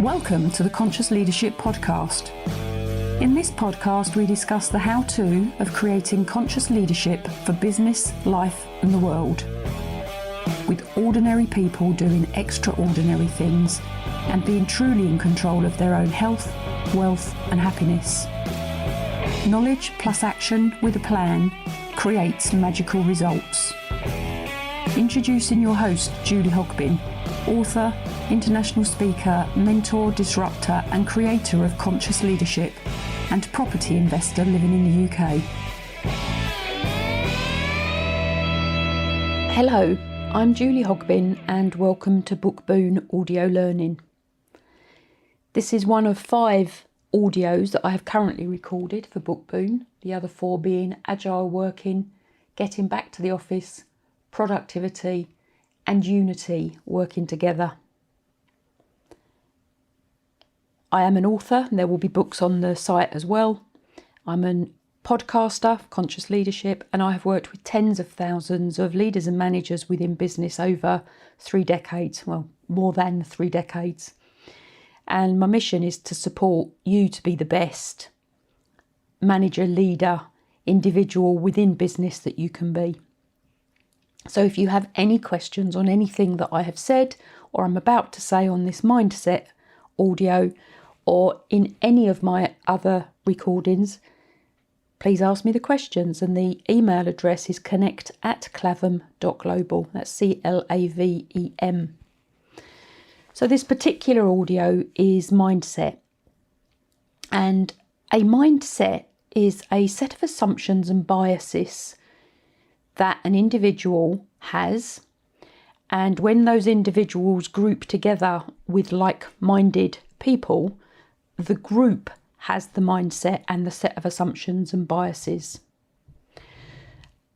Welcome to the Conscious Leadership Podcast. In this podcast, we discuss the how-to of creating conscious leadership for business, life, and the world. With ordinary people doing extraordinary things and being truly in control of their own health, wealth, and happiness. Knowledge plus action with a plan creates magical results. Introducing your host, Julie Hogbin, author, international speaker, mentor, disruptor and creator of conscious leadership and property investor living in the UK. Hello, I'm Julie Hogbin and welcome to Book Boon Audio Learning. This is one of 5 audios that I have currently recorded for Book Boon, the other 4 being agile working, getting back to the office, productivity and unity working together. I am an author, and there will be books on the site as well. I'm a podcaster, conscious leadership, and I have worked with tens of thousands of leaders and managers within business over 3 decades, well, more than 3 decades. And my mission is to support you to be the best manager, leader, individual within business that you can be. So if you have any questions on anything that I have said or I'm about to say on this mindset audio or in any of my other recordings, please ask me the questions, and the email address is connect@clavem.global. That's CLAVEM. So this particular audio is mindset. And a mindset is a set of assumptions and biases that an individual has, and when those individuals group together with like-minded people, the group has the mindset and the set of assumptions and biases.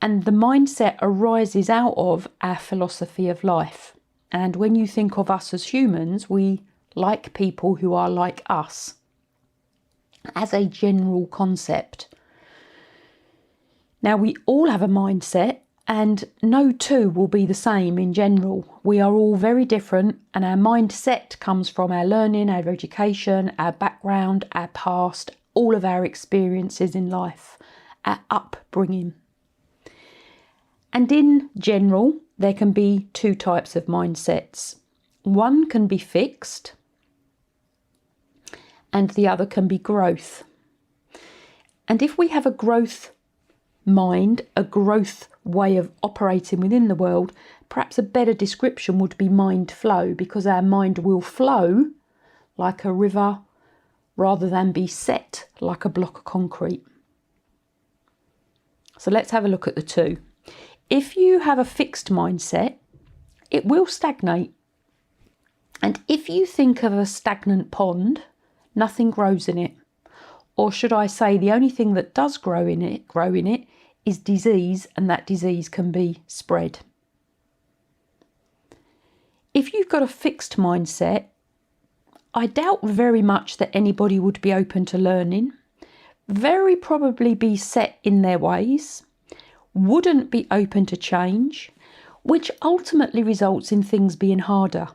And the mindset arises out of our philosophy of life. And when you think of us as humans, we like people who are like us as a general concept. Now, we all have a mindset, and no two will be the same in general. We are all very different, and our mindset comes from our learning, our education, our background, our past, all of our experiences in life, our upbringing. And in general, there can be 2 types of mindsets. One can be fixed, and the other can be growth. And if we have a growth mind, a growth way of operating within the world, perhaps a better description would be mind flow, because our mind will flow like a river rather than be set like a block of concrete. So let's have a look at the 2. If you have a fixed mindset, it will stagnate. And if you think of a stagnant pond, nothing grows in it. Or should I say, the only thing that does grow in it is disease, and that disease can be spread. If you've got a fixed mindset, I doubt very much that anybody would be open to learning, very probably be set in their ways, wouldn't be open to change, which ultimately results in things being harder.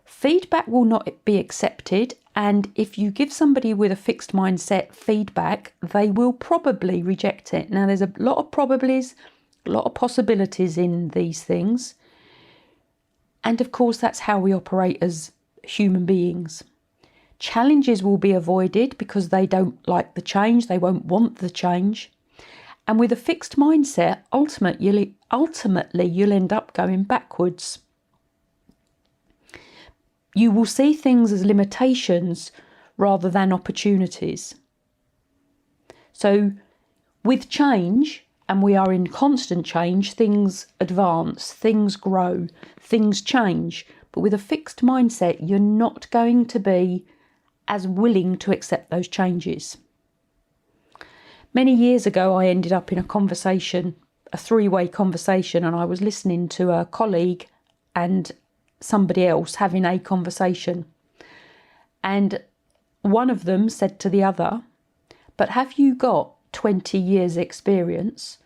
Feedback will not be accepted, and if you give somebody with a fixed mindset feedback, they will probably reject it. Now, there's a lot of probablys, a lot of possibilities in these things. And of course, that's how we operate as human beings. Challenges will be avoided because they don't like the change, they won't want the change. And with a fixed mindset, ultimately you'll end up going backwards. You will see things as limitations rather than opportunities. So with change, and we are in constant change, things advance, things grow, things change. But with a fixed mindset, you're not going to be as willing to accept those changes. Many years ago, I ended up in a conversation, a 3-way conversation, and I was listening to a colleague and somebody else having a conversation. And one of them said to the other, "But have you got 20 years experience,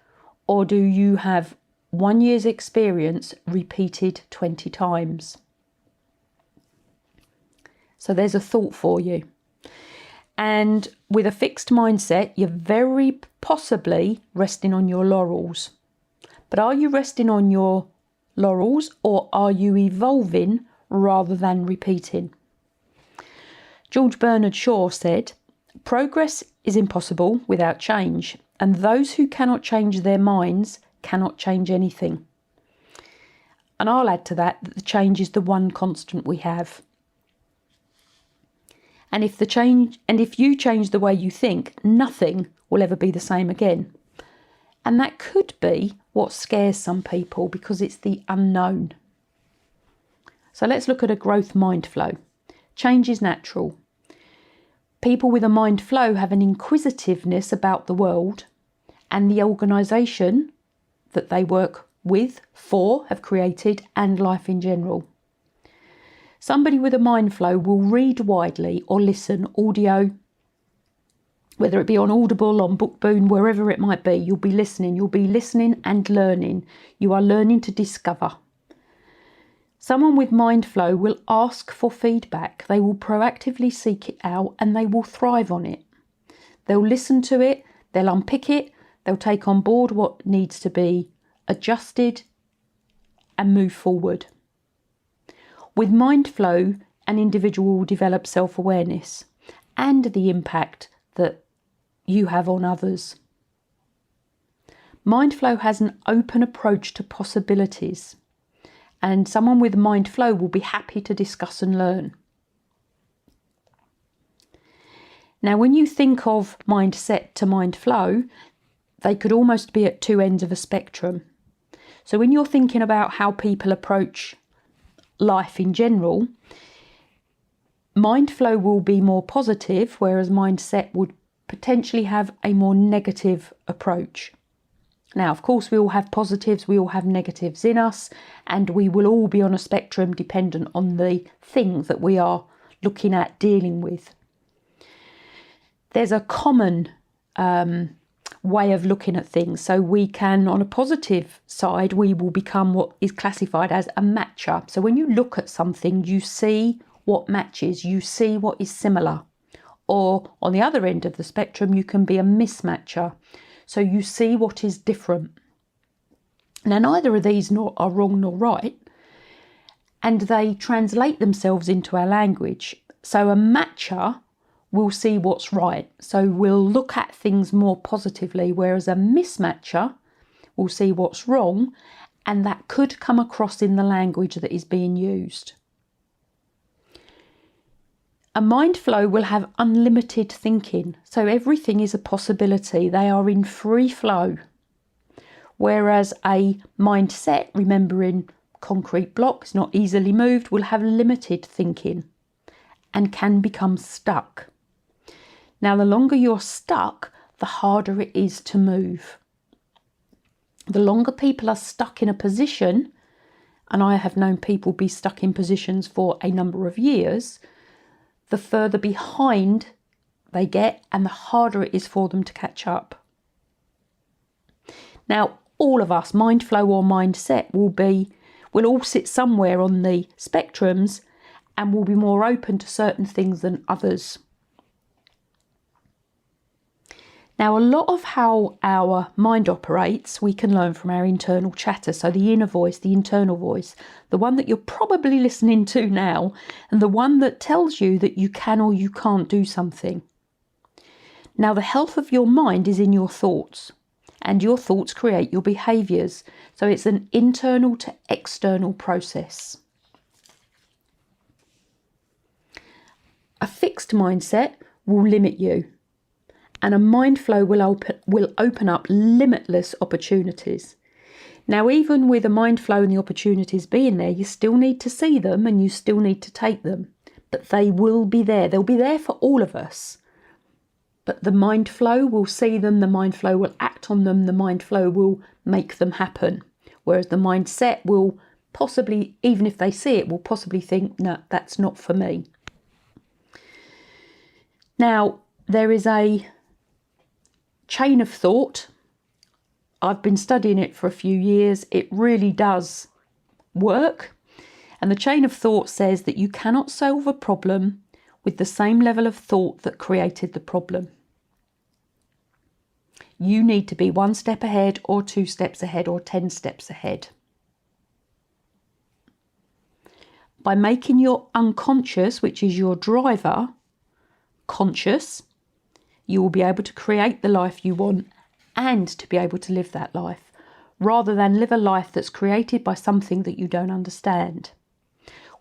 or do you have 1 year's experience repeated 20 times?" So there's a thought for you. And with a fixed mindset, you're very possibly resting on your laurels. But are you resting on your laurels, or are you evolving rather than repeating? George Bernard Shaw said, "Progress is impossible without change, and those who cannot change their minds cannot change anything." And I'll add to that the change is the one constant we have. And if you change the way you think, nothing will ever be the same again. And that could be what scares some people, because it's the unknown. So let's look at a growth mind flow. Change is natural. People with a mind flow have an inquisitiveness about the world and the organisation that they work with, for, have created, and life in general. Somebody with a mind flow will read widely or listen audio, whether it be on Audible, on Bookboon, wherever it might be. You'll be listening and learning. You are learning to discover. Someone with mind flow will ask for feedback. They will proactively seek it out, and they will thrive on it. They'll listen to it, they'll unpick it, they'll take on board what needs to be adjusted and move forward. With mind flow, an individual will develop self-awareness and the impact that you have on others. Mind flow has an open approach to possibilities, and someone with mind flow will be happy to discuss and learn. Now, when you think of mindset to mind flow, they could almost be at two ends of a spectrum. So when you're thinking about how people approach life in general, mind flow will be more positive, whereas mindset would potentially have a more negative approach. Now, of course, we all have positives, we all have negatives in us, and we will all be on a spectrum dependent on the thing that we are looking at dealing with. There's a common way of looking at things. So we can, on a positive side, we will become what is classified as a matcher. So when you look at something, you see what matches, you see what is similar. Or on the other end of the spectrum, you can be a mismatcher. So you see what is different. Now, neither of these are wrong nor right, and they translate themselves into our language. So a matcher will see what's right. So we'll look at things more positively, whereas a mismatcher will see what's wrong, and that could come across in the language that is being used. A mind flow will have unlimited thinking, so everything is a possibility. They are in free flow. Whereas a mindset, remembering concrete blocks, not easily moved, will have limited thinking and can become stuck. Now, the longer you're stuck, the harder it is to move. The longer people are stuck in a position, and I have known people be stuck in positions for a number of years, the further behind they get and the harder it is for them to catch up. Now, all of us, mind flow or mindset, will all sit somewhere on the spectrums and will be more open to certain things than others. Now, a lot of how our mind operates, we can learn from our internal chatter. So the inner voice, the internal voice, the one that you're probably listening to now, and the one that tells you that you can or you can't do something. Now, the health of your mind is in your thoughts, and your thoughts create your behaviours. So it's an internal to external process. A fixed mindset will limit you. And a mind flow will open up limitless opportunities. Now, even with a mind flow and the opportunities being there, you still need to see them and you still need to take them. But they will be there. They'll be there for all of us. But the mind flow will see them, the mind flow will act on them, the mind flow will make them happen. Whereas the mindset will possibly, even if they see it, will possibly think, no, that's not for me. Now, there is a chain of thought. I've been studying it for a few years. It really does work. And the chain of thought says that you cannot solve a problem with the same level of thought that created the problem. You need to be 1 step ahead or 2 steps ahead or 10 steps ahead. By making your unconscious, which is your driver, conscious, you will be able to create the life you want and to be able to live that life, rather than live a life that's created by something that you don't understand.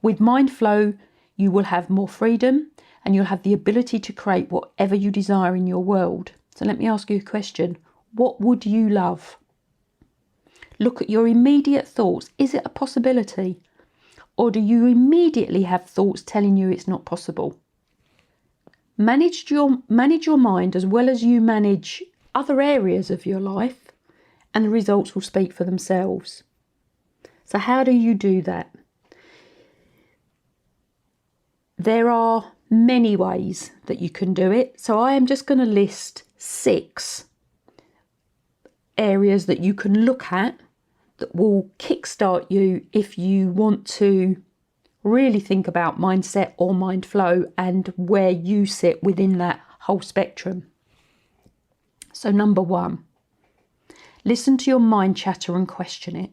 With mind flow, you will have more freedom and you'll have the ability to create whatever you desire in your world. So let me ask you a question. What would you love? Look at your immediate thoughts. Is it a possibility? Or do you immediately have thoughts telling you it's not possible? Manage your mind as well as you manage other areas of your life, and the results will speak for themselves. So how do you do that? There are many ways that you can do it. So I am just going to list 6 areas that you can look at that will kickstart you if you want to really think about mindset or mind flow and where you sit within that whole spectrum. So number 1, listen to your mind chatter and question it.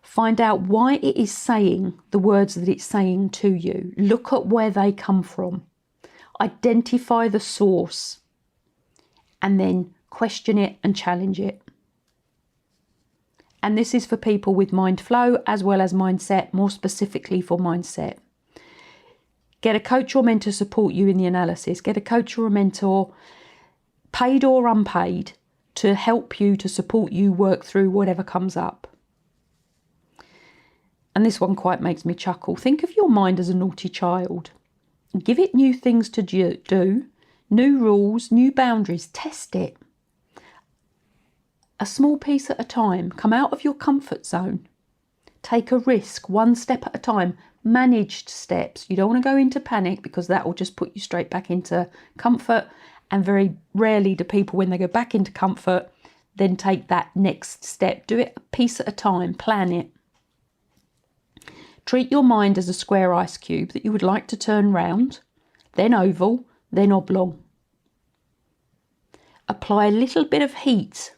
Find out why it is saying the words that it's saying to you. Look at where they come from. Identify the source and then question it and challenge it. And this is for people with mind flow as well as mindset, more specifically for mindset. Get a coach or mentor to support you in the analysis. Get a coach or a mentor, paid or unpaid, to help you, to support you work through whatever comes up. And this one quite makes me chuckle. Think of your mind as a naughty child. Give it new things to do, new rules, new boundaries. Test it. A small piece at a time. Come out of your comfort zone. Take a risk, 1 step at a time. Managed steps. You don't want to go into panic because that will just put you straight back into comfort. And very rarely do people, when they go back into comfort, then take that next step. Do it a piece at a time. Plan it. Treat your mind as a square ice cube that you would like to turn round, then oval, then oblong. Apply a little bit of heat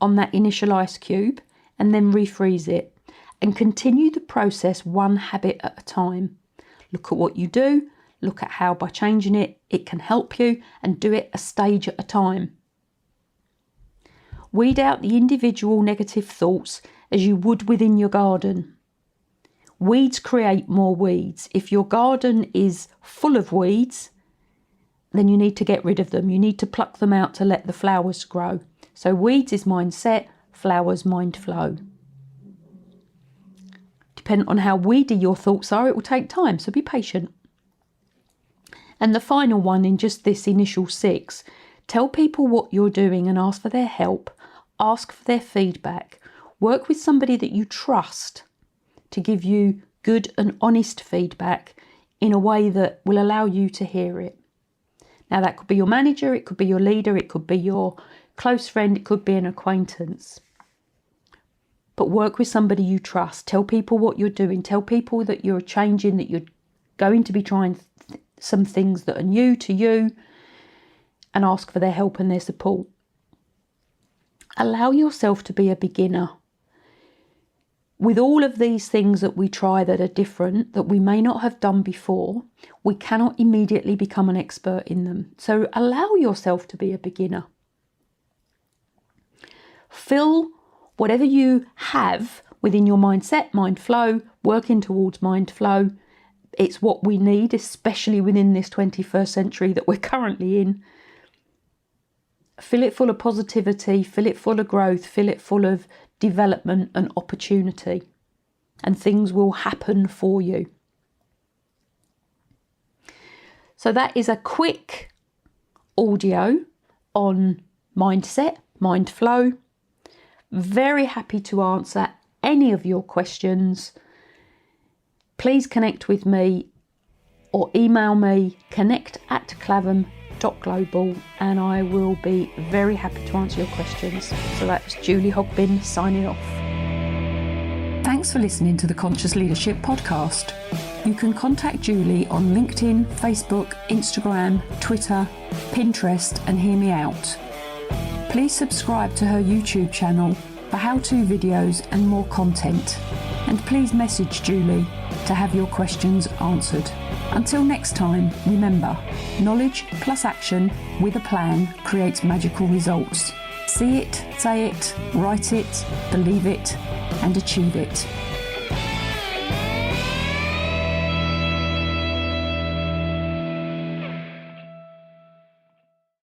on that initial ice cube and then refreeze it, and continue the process 1 habit at a time. Look at what you do, look at how by changing it, it can help you, and do it a stage at a time. Weed out the individual negative thoughts as you would within your garden. Weeds create more weeds. If your garden is full of weeds, then you need to get rid of them. You need to pluck them out to let the flowers grow. So weeds is mindset, flowers mind flow. Depending on how weedy your thoughts are, it will take time, so be patient. And the final one in just this initial 6, tell people what you're doing and ask for their help. Ask for their feedback. Work with somebody that you trust to give you good and honest feedback in a way that will allow you to hear it. Now that could be your manager, it could be your leader, it could be your close friend, it could be an acquaintance. But work with somebody you trust. Tell people what you're doing. Tell people that you're changing, that you're going to be trying some things that are new to you, and ask for their help and their support. Allow yourself to be a beginner. With all of these things that we try that are different, that we may not have done before, we cannot immediately become an expert in them. So allow yourself to be a beginner. Fill whatever you have within your mindset, mind flow, working towards mind flow. It's what we need, especially within this 21st century that we're currently in. Fill it full of positivity, fill it full of growth, fill it full of development and opportunity, and things will happen for you. So that is a quick audio on mindset, mind flow. Very happy to answer any of your questions. Please connect with me or email me connect@clavum.global, and I will be very happy to answer your questions. So that's Julie Hogbin signing off. Thanks Thanks for listening to the Conscious Leadership Podcast. You can contact Julie on LinkedIn, Facebook, Instagram, Twitter, Pinterest, and Hear Me Out. Please subscribe to her YouTube channel for how-to videos and more content. And please message Julie to have your questions answered. Until next time, remember, knowledge plus action with a plan creates magical results. See it, say it, write it, believe it, and achieve it.